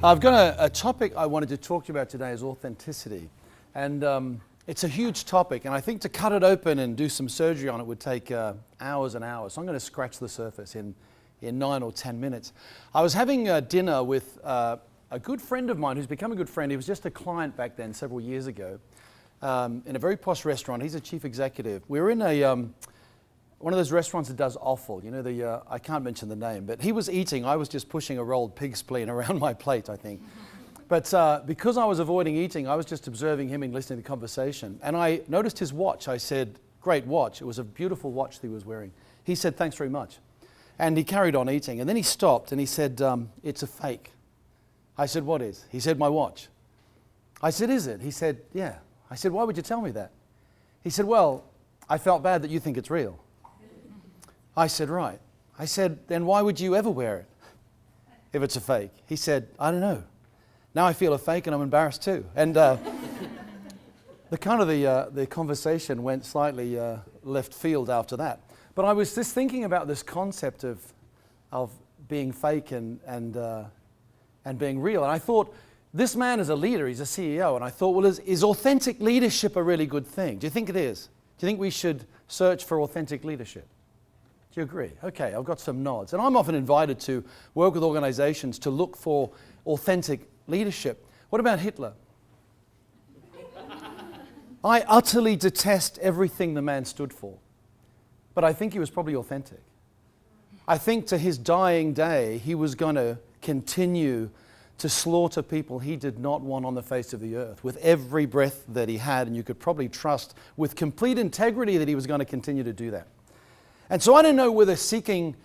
I've got a topic I wanted to talk to you about today is authenticity. And it's a huge topic, and I think to cut it open and do some surgery on it would take hours and hours. So I'm going to scratch the surface in 9 or 10 minutes. I was having dinner with a good friend of mine who's become a good friend. He was just a client back then several years ago in a very posh restaurant. He's a chief executive. We were in one of those restaurants that does offal. You know, I can't mention the name, but he was eating. I was just pushing a rolled pig spleen around my plate, I think. But because I was avoiding eating, I was just observing him and listening to the conversation. And I noticed his watch. I said, "Great watch." It was a beautiful watch that he was wearing. He said, "Thanks very much." And he carried on eating. And then he stopped and he said, "It's a fake." I said, "What is?" He said, "My watch." I said, "Is it?" He said, "Yeah." I said, "Why would you tell me that?" He said, "Well, I felt bad that you think it's real." I said, "Right." I said, "Then why would you ever wear it if it's a fake?" He said, "I don't know. Now I feel a fake and I'm embarrassed too." And the conversation went slightly left field after that. But I was just thinking about this concept of being fake and being real. And I thought, this man is a leader, he's a CEO. And I thought, well, is authentic leadership a really good thing? Do you think it is? Do you think we should search for authentic leadership? Do you agree? Okay, I've got some nods. And I'm often invited to work with organizations to look for authentic leadership. What about Hitler? I utterly detest everything the man stood for, but I think he was probably authentic. I think to his dying day, he was going to continue to slaughter people he did not want on the face of the earth with every breath that he had, and you could probably trust with complete integrity that he was going to continue to do that. And so I don't know whether seeking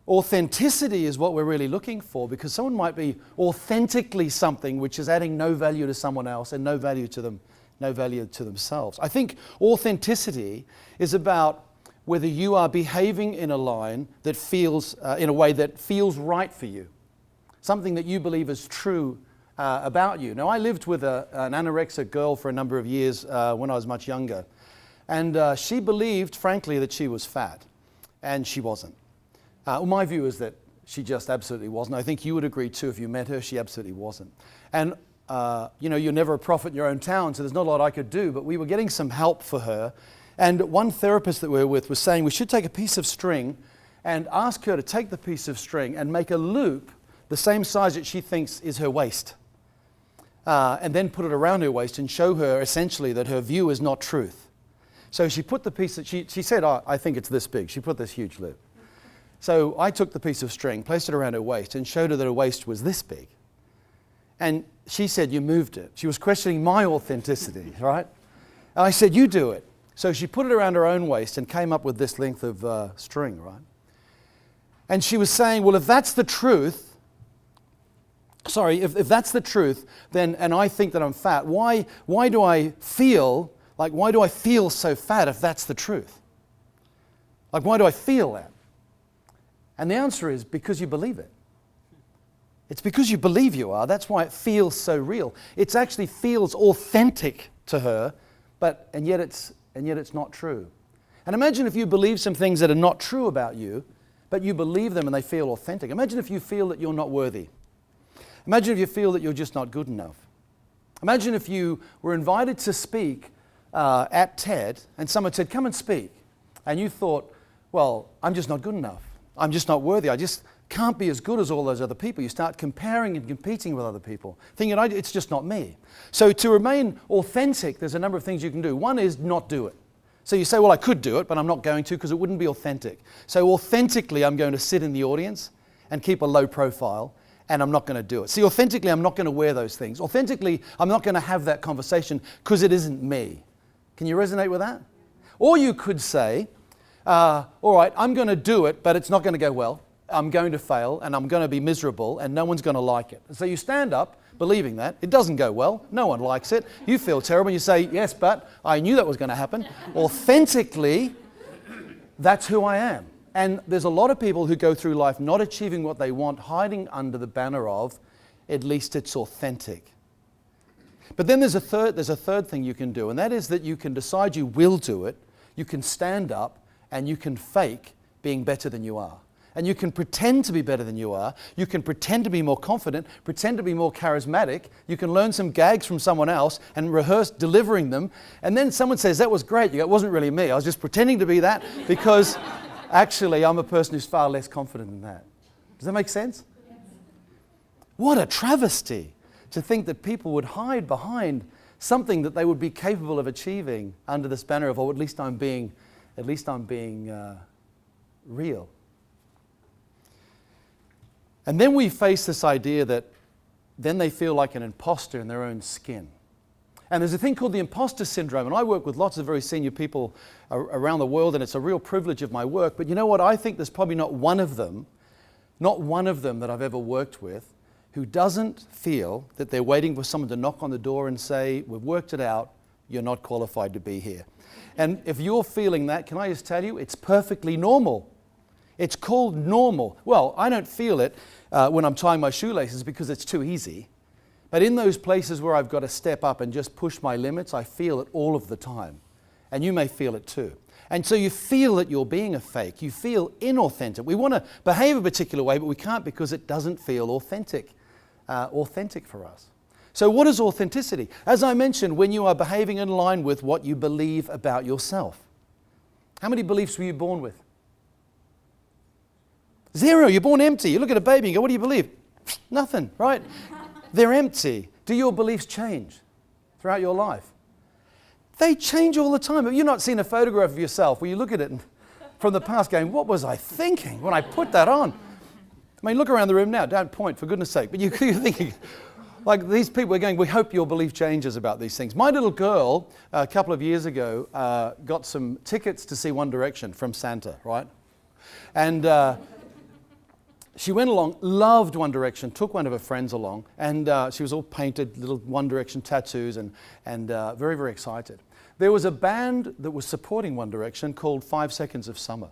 authenticity is what we're really looking for, because someone might be authentically something which is adding no value to someone else and no value to them, no value to themselves. I think authenticity is about whether you are behaving in a line that feels, in a way that feels right for you, something that you believe is true about you. Now, I lived with an anorexic girl for a number of years when I was much younger, and she believed, frankly, that she was fat, and she wasn't. My view is that she just absolutely wasn't. I think you would agree too if you met her, she absolutely wasn't. And you know, you're never a prophet in your own town, so there's not a lot I could do, but we were getting some help for her. And one therapist that we were with was saying we should take a piece of string and ask her to take the piece of string and make a loop the same size that she thinks is her waist. And then put it around her waist and show her essentially that her view is not truth. So she put the piece that she said, "Oh, I think it's this big." She put this huge loop. So I took the piece of string, placed it around her waist, and showed her that her waist was this big. And she said, "You moved it." She was questioning my authenticity, right? And I said, "You do it." So she put it around her own waist and came up with this length of string, right? And she was saying, well, if that's the truth, if that's the truth, then, and I think that I'm fat, why do I feel so fat if that's the truth? Like, why do I feel that? And the answer is because you believe it. It's because you believe you are. That's why it feels so real. It actually feels authentic to her, and yet it's not true. And imagine if you believe some things that are not true about you, but you believe them and they feel authentic. Imagine if you feel that you're not worthy. Imagine if you feel that you're just not good enough. Imagine if you were invited to speak at TED and someone said, "Come and speak." And you thought, well, I'm just not good enough. I'm just not worthy. I just can't be as good as all those other people. You start comparing and competing with other people, thinking, it's just not me. So to remain authentic, there's a number of things you can do. One is not do it. So you say, well, I could do it, but I'm not going to because it wouldn't be authentic. So authentically, I'm going to sit in the audience and keep a low profile, and I'm not going to do it. See, authentically, I'm not going to wear those things. Authentically, I'm not going to have that conversation because it isn't me. Can you resonate with that? Or you could say, all right, I'm going to do it, but it's not going to go well. I'm going to fail, and I'm going to be miserable, and no one's going to like it. And so you stand up believing that. It doesn't go well. No one likes it. You feel terrible. You say, yes, but I knew that was going to happen. Authentically, that's who I am. And there's a lot of people who go through life not achieving what they want, hiding under the banner of, at least it's authentic. But then there's a third thing you can do, and that is that you can decide you will do it, you can stand up, and you can fake being better than you are. And you can pretend to be better than you are. You can pretend to be more confident, pretend to be more charismatic. You can learn some gags from someone else and rehearse delivering them. And then someone says, that was great. You go, it wasn't really me. I was just pretending to be that because actually I'm a person who's far less confident than that. Does that make sense? Yes. What a travesty to think that people would hide behind something that they would be capable of achieving under this banner of, oh, at least I'm being real. And then we face this idea that then they feel like an imposter in their own skin. And there's a thing called the imposter syndrome, and I work with lots of very senior people around the world, and it's a real privilege of my work. But you know what? I think there's probably not one of them that I've ever worked with who doesn't feel that they're waiting for someone to knock on the door and say, we've worked it out, you're not qualified to be here. And if you're feeling that, can I just tell you, it's perfectly normal. It's called normal. Well, I don't feel it when I'm tying my shoelaces because it's too easy. But in those places where I've got to step up and just push my limits, I feel it all of the time. And you may feel it too. And so you feel that you're being a fake. You feel inauthentic. We want to behave a particular way, but we can't because it doesn't feel authentic for us. So what is authenticity? As I mentioned, when you are behaving in line with what you believe about yourself. How many beliefs were you born with? 0. You're born empty. You look at a baby and go, what do you believe? Nothing, right? They're empty. Do your beliefs change throughout your life? They change all the time. Have you not seen a photograph of yourself where you look at it from the past going, what was I thinking when I put that on? I mean, look around the room now. Don't point, for goodness sake. But you're thinking, like these people are going, we hope your belief changes about these things. My little girl, a couple of years ago, got some tickets to see One Direction from Santa, right? And she went along, loved One Direction, took one of her friends along, and she was all painted, little One Direction tattoos, and very, very excited. There was a band that was supporting One Direction called 5 Seconds of Summer.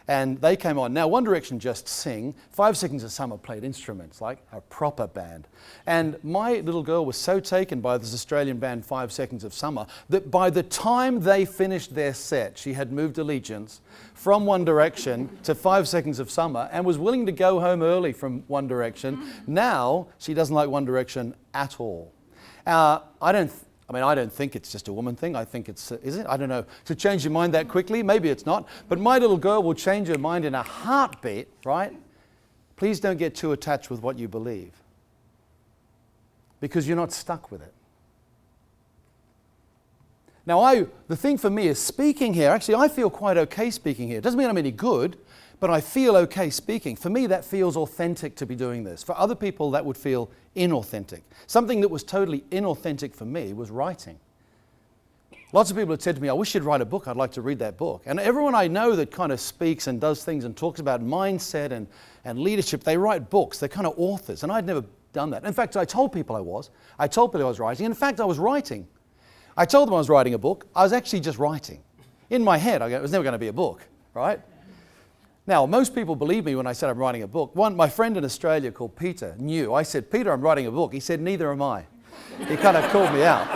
And they came on. Now, One Direction just sing. 5 Seconds of Summer played instruments, like a proper band. And my little girl was so taken by this Australian band, 5 Seconds of Summer, that by the time they finished their set, she had moved allegiance from One Direction to 5 Seconds of Summer and was willing to go home early from One Direction. Now, she doesn't like One Direction at all. I don't think it's just a woman thing. I think it's, is it? I don't know. To change your mind that quickly, maybe it's not. But my little girl will change her mind in a heartbeat, right? Please don't get too attached with what you believe, because you're not stuck with it. Now, the thing for me is speaking here. Actually, I feel quite okay speaking here. It doesn't mean I'm any good, but I feel okay speaking. For me, that feels authentic to be doing this. For other people, that would feel inauthentic. Something that was totally inauthentic for me was writing. Lots of people have said to me, I wish you'd write a book. I'd like to read that book. And everyone I know that kind of speaks and does things and talks about mindset and leadership, they write books. They're kind of authors. And I'd never done that. In fact, I told people I was. I told people I was writing. In fact, I was writing. I told them I was writing a book. I was actually just writing. In my head, I go, it was never going to be a book, right? Now, most people believe me when I said I'm writing a book. My friend in Australia called Peter knew. I said, Peter, I'm writing a book. He said, neither am I. He kind of called me out.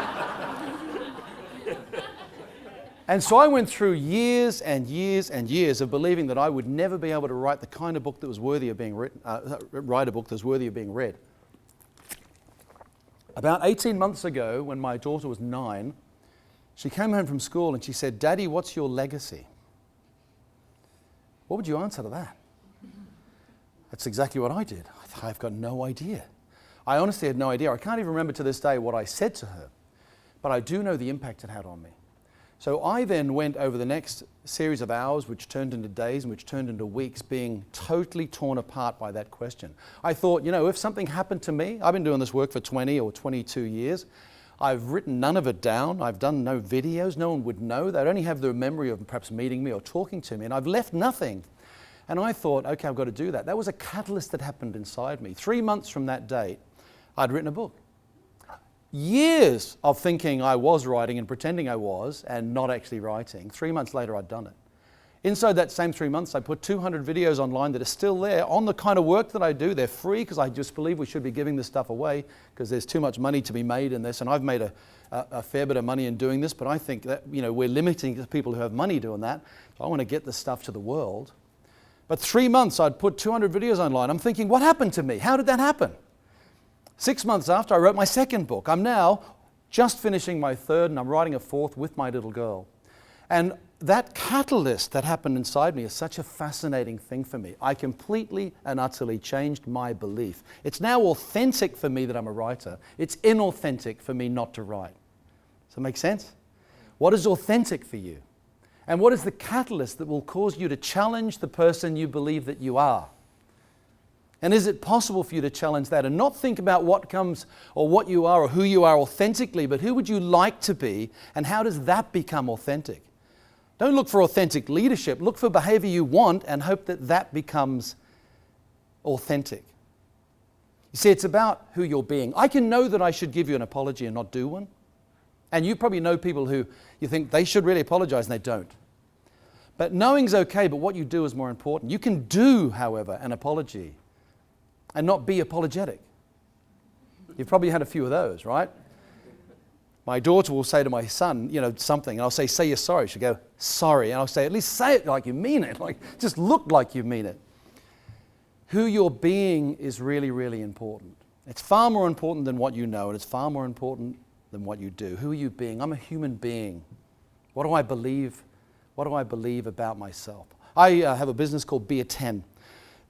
And so I went through years and years and years of believing that I would never be able to write the kind of book that was worthy of being written, write a book that was worthy of being read. About 18 months ago, when my daughter was 9, she came home from school and she said, Daddy, what's your legacy? What would you answer to that? That's exactly what I did. I've got no idea. I honestly had no idea. I can't even remember to this day what I said to her, but I do know the impact it had on me. So I then went over the next series of hours, which turned into days and which turned into weeks, being totally torn apart by that question. I thought, you know, if something happened to me, I've been doing this work for 20 or 22 years. I've written none of it down. I've done no videos. No one would know. They'd only have the memory of perhaps meeting me or talking to me, and I've left nothing. And I thought, okay, I've got to do that. That was a catalyst that happened inside me. 3 months from that date, I'd written a book. Years of thinking I was writing and pretending I was and not actually writing. 3 months later, I'd done it. Inside that same 3 months, I put 200 videos online that are still there on the kind of work that I do. They're free because I just believe we should be giving this stuff away because there's too much money to be made in this. And I've made a fair bit of money in doing this, but I think that, you know, we're limiting the people who have money doing that. So I want to get this stuff to the world. But 3 months I'd put 200 videos online. I'm thinking, what happened to me? How did that happen? 6 months after, I wrote my second book. I'm now just finishing my third, and I'm writing a fourth with my little girl. And that catalyst that happened inside me is such a fascinating thing for me. I completely and utterly changed my belief. It's now authentic for me that I'm a writer. It's inauthentic for me not to write. Does that make sense? What is authentic for you? And what is the catalyst that will cause you to challenge the person you believe that you are? And is it possible for you to challenge that and not think about what comes or what you are or who you are authentically, but who would you like to be and how does that become authentic? Don't look for authentic leadership. Look for behavior you want and hope that that becomes authentic. You see, it's about who you're being. I can know that I should give you an apology and not do one. And you probably know people who you think they should really apologize and they don't. But knowing's okay, but what you do is more important. You can do, however, an apology and not be apologetic. You've probably had a few of those, right? My daughter will say to my son, something, and I'll say you're sorry. She'll go, sorry. And I'll say, at least say it like you mean it. Like, just look like you mean it. Who you're being is really, really important. It's far more important than what you know, and it's far more important than what you do. Who are you being? I'm a human being. What do I believe? What do I believe about myself? I have a business called BE-a-TEN.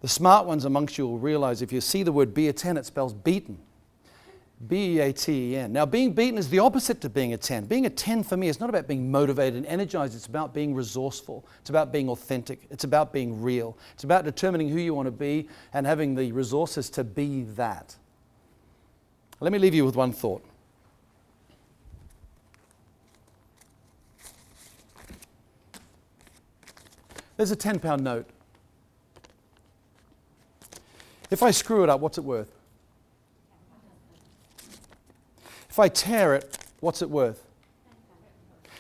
The smart ones amongst you will realize if you see the word BE-a-TEN, it spells beaten. B-E-A-T-E-N. Now, being beaten is the opposite to being a 10. Being a 10 for me is not about being motivated and energized. It's about being resourceful. It's about being authentic. It's about being real. It's about determining who you want to be and having the resources to be that. Let me leave you with one thought. There's a £10 note. If I screw it up, what's it worth? If I tear it, what's it worth?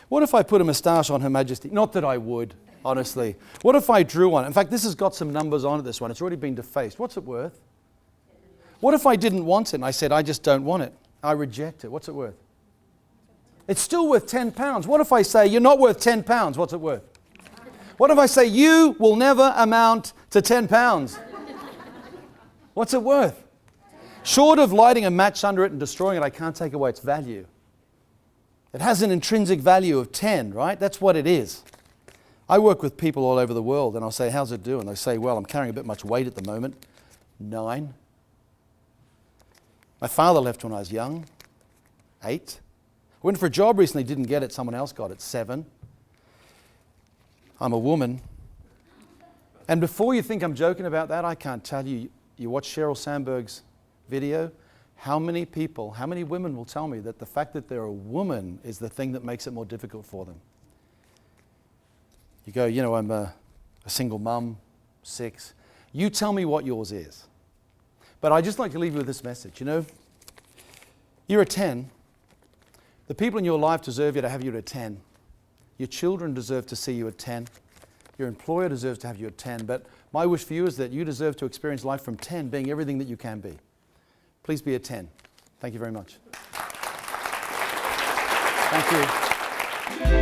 What if I put a moustache on Her Majesty? Not that I would, honestly. What if I drew one? In fact, this has got some numbers on it, this one. It's already been defaced. What's it worth? What if I didn't want it and I said, I just don't want it? I reject it. What's it worth? It's still worth £10. What if I say, you're not worth £10? What's it worth? What if I say, you will never amount to £10? What's it worth? Short of lighting a match under it and destroying it, I can't take away its value. It has an intrinsic value of 10, right? That's what it is. I work with people all over the world and I'll say, how's it doing? They say, well, I'm carrying a bit much weight at the moment. 9. My father left when I was young. 8. I went for a job recently, didn't get it, someone else got it. 7. I'm a woman. And before you think I'm joking about that, I can't tell you, you watch Sheryl Sandberg's video, how many people, how many women will tell me that the fact that they're a woman is the thing that makes it more difficult for them. You go, I'm a single mum, 6. You tell me what yours is. But I'd just like to leave you with this message. You're a 10. The people in your life deserve you to have you at a 10. Your children deserve to see you at 10. Your employer deserves to have you at 10. But my wish for you is that you deserve to experience life from 10 being everything that you can be. Please be a 10. Thank you very much. Thank you.